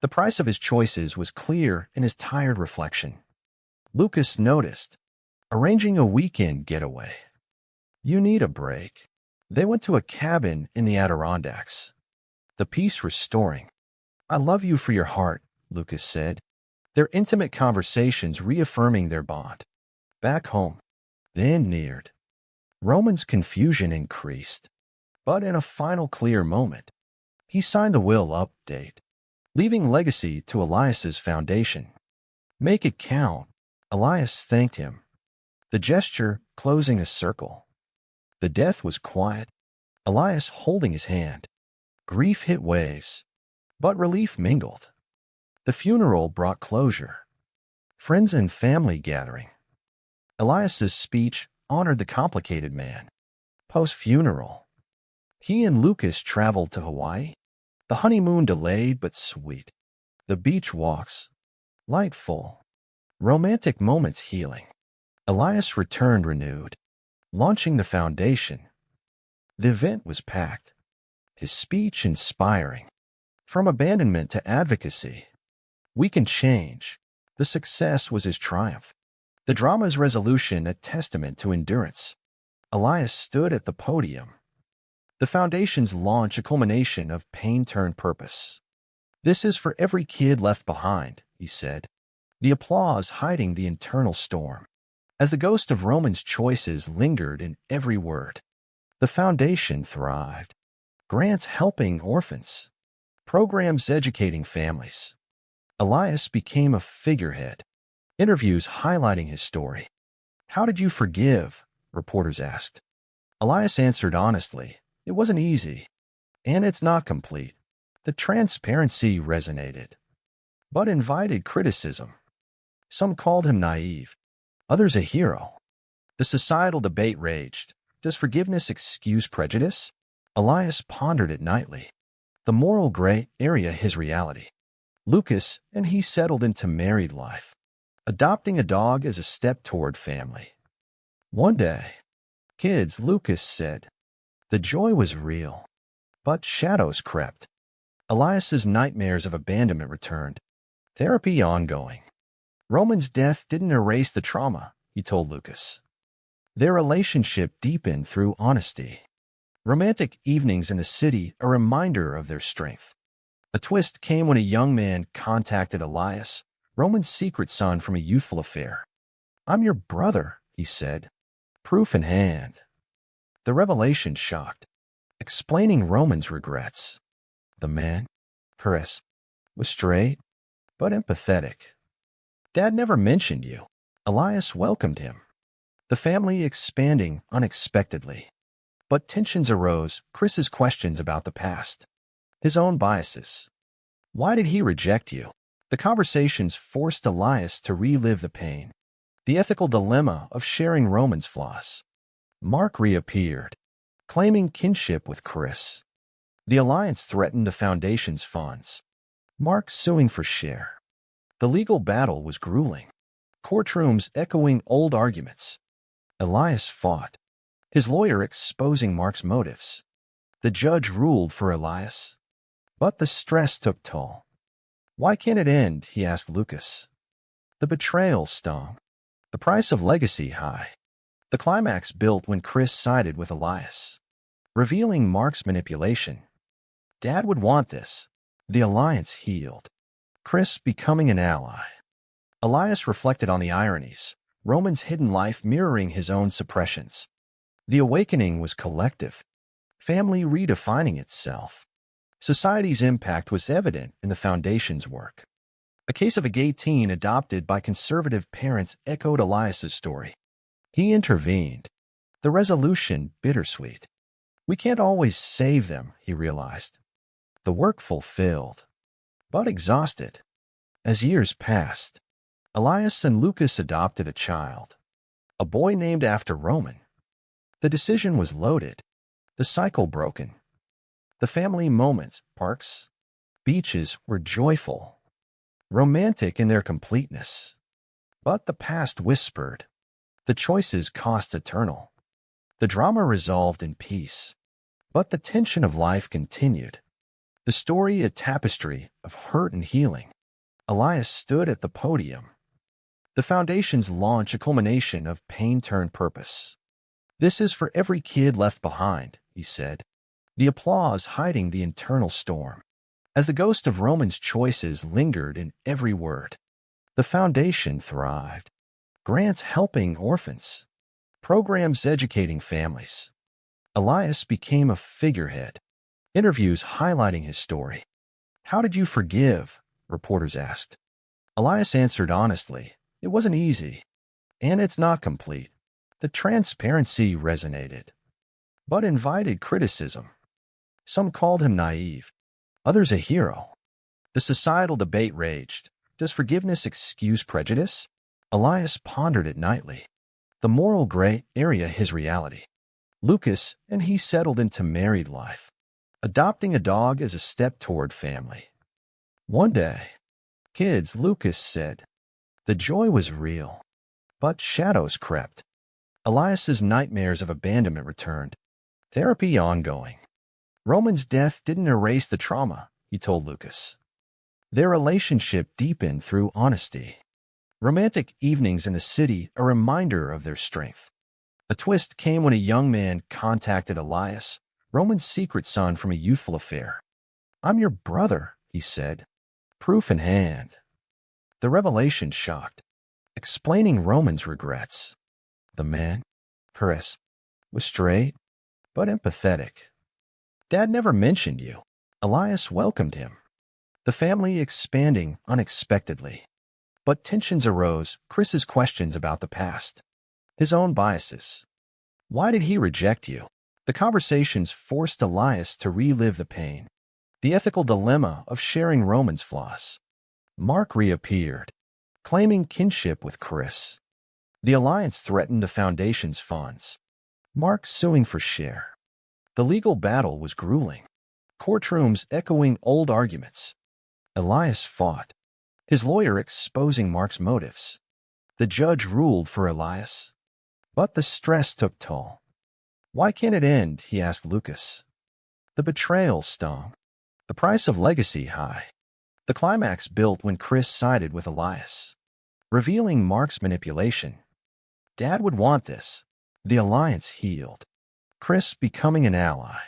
The price of his choices was clear in his tired reflection. Lucas noticed, arranging a weekend getaway. You need a break. They went to a cabin in the Adirondacks. The peace restoring. I love you for your heart, Lucas said. Their intimate conversations reaffirming their bond. Back home, then neared. Roman's confusion increased. But in a final clear moment, he signed the will update, leaving legacy to Elias's foundation. Make it count. Elias thanked him. The gesture closing a circle. The death was quiet. Elias holding his hand. Grief hit waves, but relief mingled. The funeral brought closure. Friends and family gathering. Elias's speech honored the complicated man. Post-funeral, he and Lucas traveled to Hawaii. The honeymoon delayed but sweet. The beach walks, lightful. Romantic moments healing. Elias returned renewed, launching the foundation. The event was packed. His speech inspiring. From abandonment to advocacy. We can change. The success was his triumph. The drama's resolution a testament to endurance. Elias stood at the podium. The foundation's launch a culmination of pain turned purpose. This is for every kid left behind, he said. The applause hiding the internal storm. As the ghost of Roman's choices lingered in every word. The foundation thrived. Grants helping orphans. Programs educating families. Elias became a figurehead. Interviews highlighting his story. How did you forgive? Reporters asked. Elias answered honestly. It wasn't easy. And it's not complete. The transparency resonated, but invited criticism. Some called him naive, others a hero. The societal debate raged. Does forgiveness excuse prejudice? Elias pondered it nightly. The moral gray area his reality. Lucas and he settled into married life, adopting a dog as a step toward family. One day, kids, Lucas said. The joy was real, but shadows crept. Elias's nightmares of abandonment returned. Therapy ongoing. Roman's death didn't erase the trauma, he told Lucas. Their relationship deepened through honesty. Romantic evenings in the city, a reminder of their strength. A twist came when a young man contacted Elias, Roman's secret son from a youthful affair. "I'm your brother," he said, proof in hand. The revelation shocked, explaining Roman's regrets. The man, Chris, was straight, but empathetic. "Dad never mentioned you." Elias welcomed him, the family expanding unexpectedly. But tensions arose, Chris's questions about the past, his own biases. Why did he reject you? The conversations forced Elias to relive the pain, the ethical dilemma of sharing Roman's flaws. Mark reappeared, claiming kinship with Chris. The alliance threatened the foundation's funds. Mark suing for share. The legal battle was grueling, courtrooms echoing old arguments. Elias fought, his lawyer exposing Mark's motives. The judge ruled for Elias, but the stress took toll. "Why can't it end?" he asked Lucas. The betrayal stung, the price of legacy high. The climax built when Chris sided with Elias, revealing Mark's manipulation. Dad would want this. The alliance healed, Chris becoming an ally. Elias reflected on the ironies, Roman's hidden life mirroring his own suppressions. The awakening was collective, family redefining itself. Society's impact was evident in the foundation's work. A case of a gay teen adopted by conservative parents echoed Elias's story. He intervened, the resolution bittersweet. We can't always save them, he realized. The work fulfilled, but exhausted. As years passed, Elias and Lucas adopted a child, a boy named after Roman. The decision was loaded, the cycle broken. The family moments, parks, beaches were joyful, romantic in their completeness. But the past whispered. The choices cost eternal. The drama resolved in peace, but the tension of life continued. The story a tapestry of hurt and healing. Elias stood at the podium. The foundation's launch a culmination of pain turned purpose. "This is for every kid left behind," he said, the applause hiding the internal storm. As the ghost of Roman's choices lingered in every word, the foundation thrived. Grants helping orphans, programs educating families. Elias became a figurehead, interviews highlighting his story. "How did you forgive?" reporters asked. Elias answered honestly, "It wasn't easy, and it's not complete." The transparency resonated, but invited criticism. Some called him naive, others a hero. The societal debate raged. Does forgiveness excuse prejudice? Elias pondered it nightly. The moral gray area his reality. Lucas and he settled into married life, adopting a dog as a step toward family. One day, "Kids," Lucas said. The joy was real, but shadows crept. Elias's nightmares of abandonment returned. Therapy ongoing. Roman's death didn't erase the trauma, he told Lucas. Their relationship deepened through honesty. Romantic evenings in the city, a reminder of their strength. A twist came when a young man contacted Elias, Roman's secret son from a youthful affair. "I'm your brother," he said, proof in hand. The revelation shocked, explaining Roman's regrets. The man, Chris, was straight, but empathetic. "Dad never mentioned you." Elias welcomed him, the family expanding unexpectedly. But tensions arose, Chris's questions about the past, his own biases. Why did he reject you? The conversations forced Elias to relive the pain, the ethical dilemma of sharing Roman's flaws. Mark reappeared, claiming kinship with Chris. The alliance threatened the foundation's funds. Mark suing for share. The legal battle was grueling, courtrooms echoing old arguments. Elias fought, his lawyer exposing Mark's motives. The judge ruled for Elias, but the stress took toll. "Why can't it end?" he asked Lucas. The betrayal stung, the price of legacy high. The climax built when Chris sided with Elias, revealing Mark's manipulation. Dad would want this. The alliance healed, Chris becoming an ally.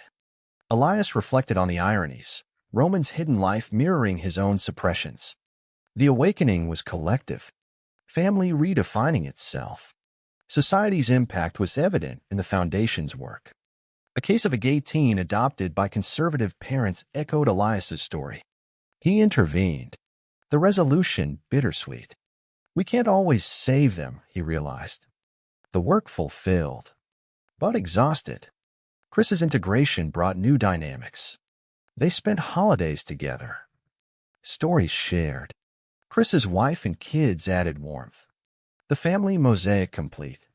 Elias reflected on the ironies, Roman's hidden life mirroring his own suppressions. The awakening was collective, family redefining itself. Society's impact was evident in the Foundation's work. A case of a gay teen adopted by conservative parents echoed Elias's story. He intervened. The resolution bittersweet. We can't always save them, he realized. The work fulfilled, but exhausted. Chris's integration brought new dynamics. They spent holidays together. Stories shared. Chris's wife and kids added warmth. The family mosaic complete.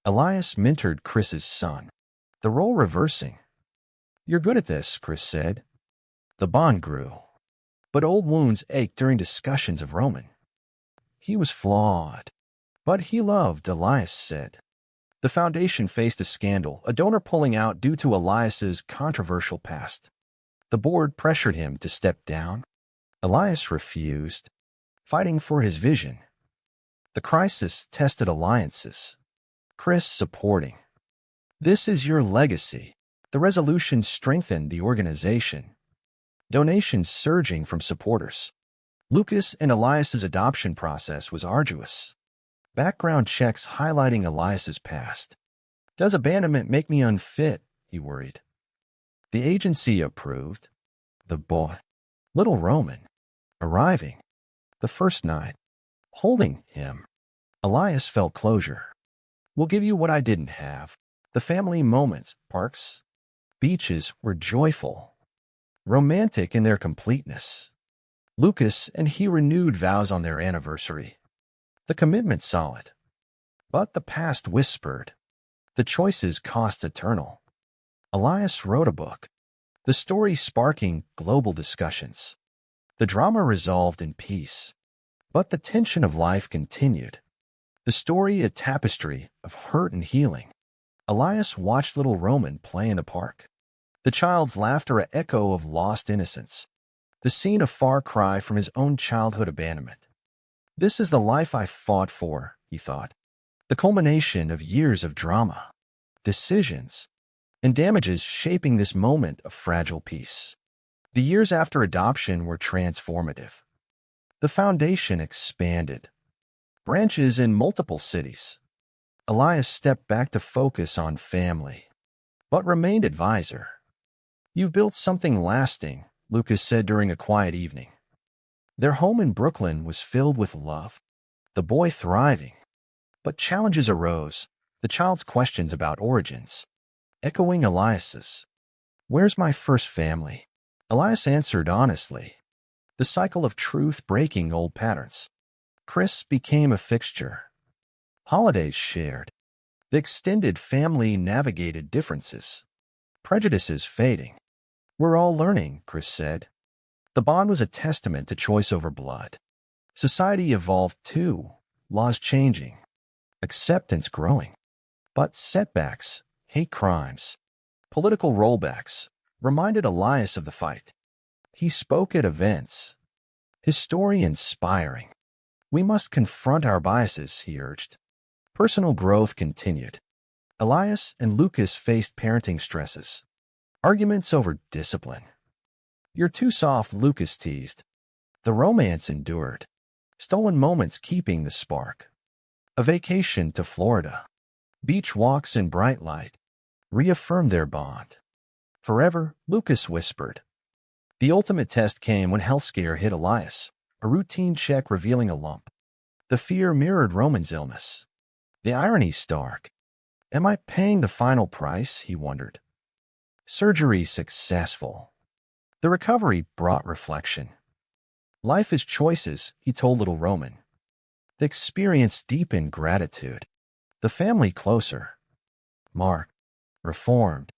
Elias mentored Chris's son, the role reversing. You're good at this, Chris said. The bond grew. But old wounds ached during discussions of Roman. He was flawed, but he loved, Elias said. The Foundation faced a scandal, a donor pulling out due to Elias's controversial past. The board pressured him to step down. Elias refused, fighting for his vision. The crisis tested alliances. Chris supporting. This is your legacy. The resolution strengthened the organization. Donations surging from supporters. Lucas and Elias's adoption process was arduous. Background checks highlighting Elias's past. Does abandonment make me unfit? He worried. The agency approved. The boy, little Roman, arriving. The first night, holding him. Elias felt closure. We'll give you what I didn't have. The family moments, parks, beaches were joyful, romantic in their completeness. Lucas and he renewed vows on their anniversary. The commitment solid. But the past whispered. The choices cost eternal. Elias wrote a book. The story sparking global discussions. The drama resolved in peace. But the tension of life continued. The story a tapestry of hurt and healing. Elias watched little Roman play in the park. The child's laughter an echo of lost innocence. The scene a far cry from his own childhood abandonment. This is the life I fought for, he thought. The culmination of years of drama, decisions, and damages shaping this moment of fragile peace. The years after adoption were transformative. The Foundation expanded. Branches in multiple cities. Elias stepped back to focus on family, but remained advisor. You've built something lasting, Lucas said during a quiet evening. Their home in Brooklyn was filled with love, the boy thriving. But challenges arose, the child's questions about origins, echoing Elias's. Where's my first family? Elias answered honestly. The cycle of truth breaking old patterns. Chris became a fixture. Holidays shared. The extended family navigated differences. Prejudices fading. We're all learning, Chris said. The bond was a testament to choice over blood. Society evolved too, laws changing, acceptance growing. But setbacks, hate crimes, political rollbacks reminded Elias of the fight. He spoke at events, his story inspiring. We must confront our biases, he urged. Personal growth continued. Elias and Lucas faced parenting stresses, arguments over discipline. You're too soft, Lucas teased. The romance endured. Stolen moments keeping the spark. A vacation to Florida. Beach walks in bright light. Reaffirmed their bond. Forever, Lucas whispered. The ultimate test came when health scare hit Elias, a routine check revealing a lump. The fear mirrored Roman's illness. The irony stark. Am I paying the final price? He wondered. Surgery successful. The recovery brought reflection. Life is choices, he told little Roman. The experience deepened gratitude. The family closer. Mark, reformed,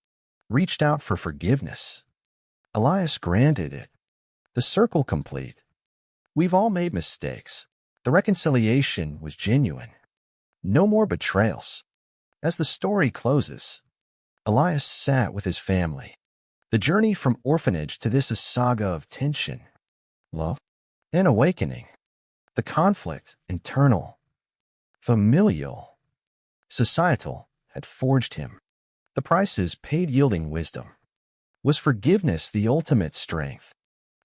reached out for forgiveness. Elias granted it. The circle complete. We've all made mistakes. The reconciliation was genuine. No more betrayals. As the story closes, Elias sat with his family. The journey from orphanage to this is saga of tension, love, and awakening. The conflict, internal, familial, societal, had forged him. The price is paid yielding wisdom. Was forgiveness the ultimate strength?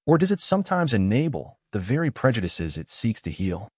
Or does it sometimes enable the very prejudices it seeks to heal?